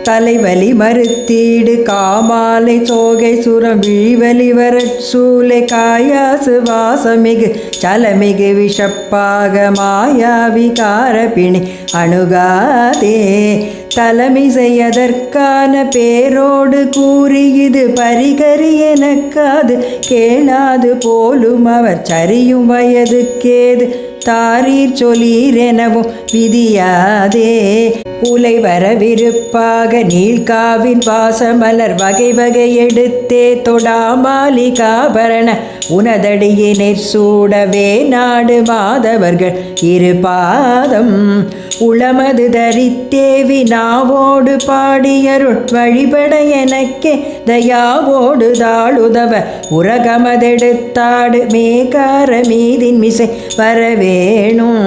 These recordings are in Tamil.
தலைவலி மறுத்தீடு காமாலை சோகை சுரம் விழிவலி வரச்சூலை காயாசு வாசமிகு சலமிகு விஷப்பாக மாயாவிகார பிணி அணுகாதே தலைமிசையதற்கான பேரோடு கூறி இது பரிகரி எனக்காது கேளாது போலும் அவர் சரியும் வயதுக்கேது தாரீர் சொலீர் எனவும் விதியாதே உலை வரவிருப்பாக நீள்காவின் வாசமலர் வகை வகை எடுத்தே தொடாமாலிகாபரண உனதடியினர் சூடவே நாடு மாதவர்கள் இரு பாதம் உளமது தரித்தேவி நாவோடு பாடியருள் வழிபட எனக்கே தயாவோடு தாளுதவ உரகமதெடுத்தாடு மேகார மீதின் மிசை வரவேணும்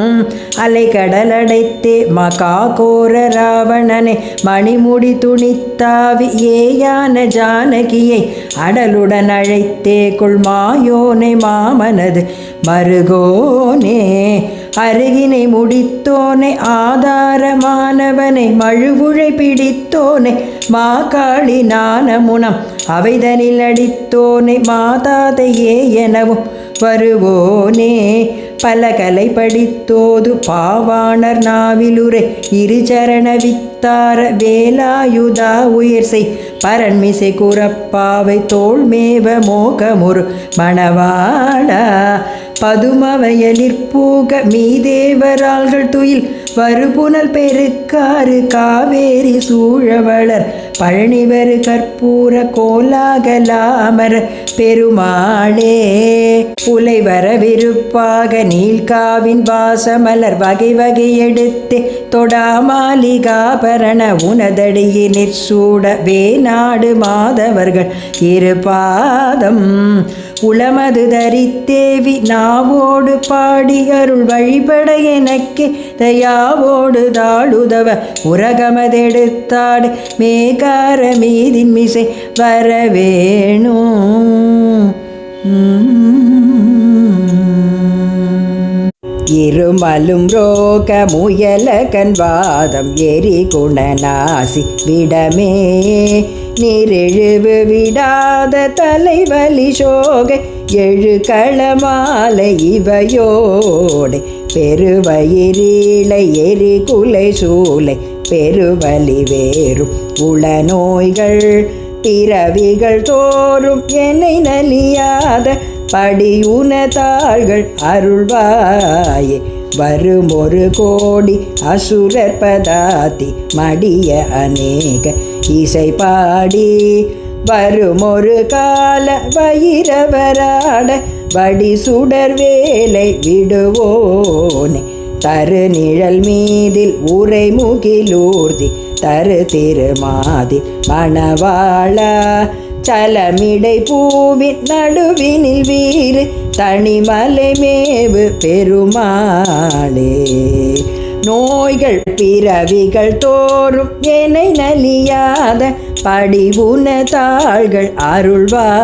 அலைக்கடலடைத்தே மகாகோர ராவணனை மணிமுடி துணித்தாவி ஏயான ஜானகியை அடலுடன் அழைத்தே கொள்மாயோனை மாமனது மருகோனே அருகினை முடித்தோனை ஆதாரமானவனை மழுவுழை பிடித்தோனை மாகாளி நாணமுனம் அவைதனில் அடித்தோனை மாதாதையே எனவும் வருவோனே பலகலை படித்தோது பாவாணர் நாவிலுரை இருசரண வித்தார வேலாயுதா உயிர்செய் பரன்மிசை குறப்பாவை தோள்மேவ மோகமுறு மணவாளா பதுமவயலிற்பூக மீதேவராள்கள் துயில் வருபுனல் பெருக்காறு காவேரி சூழவளர் பழனிவரு கற்பூர கோலாகலாமர பெருமாளே உலை வரவிருப்பாக நீள்காவின் வாசமலர் வகை வகை எடுத்தே தொடாமாலிகாபரண உனதடியினிற் சூட வேநாடு மாதவர்கள் இரு பாதம் உளமது தரித்தேவி நாவோடு பாடி அருள் வழிபட எனக்கே தயாவோடு தாளுதவ உரகமதெடுத்தாடு மேகார மீதின் மிசை வரவேணும் இருமலும் ரோக முயல கன்வாதம் எரி குணநாசி விடமே நீரிழிவு விடாத தலைவலி சோகை எழு களமாலை இவையோடு பெருவயிரீளை எரி குலை சூளை பெருவலி வேறும் உள நோய்கள் பிறவிகள் தோறும் என்னை நலியாத படியுனதாள்கள் அருள்வாயே வருமொரு கோடி அசுரர் பதாதி மடிய அநேக இசை பாடி வருமொரு கால வயிரவராட வடி சுடர் வேலை விடுவோனே தரு நிழல் மீதில் உரை முகிலூர்தி தரு திருமாதி மணவாளா சலமிடை பூவின் நடுவினில் வீறு தனிமலை மேவு பெருமாளே நோய்கள் பிறவிகள் தோறும் என்னை நலியாத படிவுன தாள்கள் அருள்வாயே.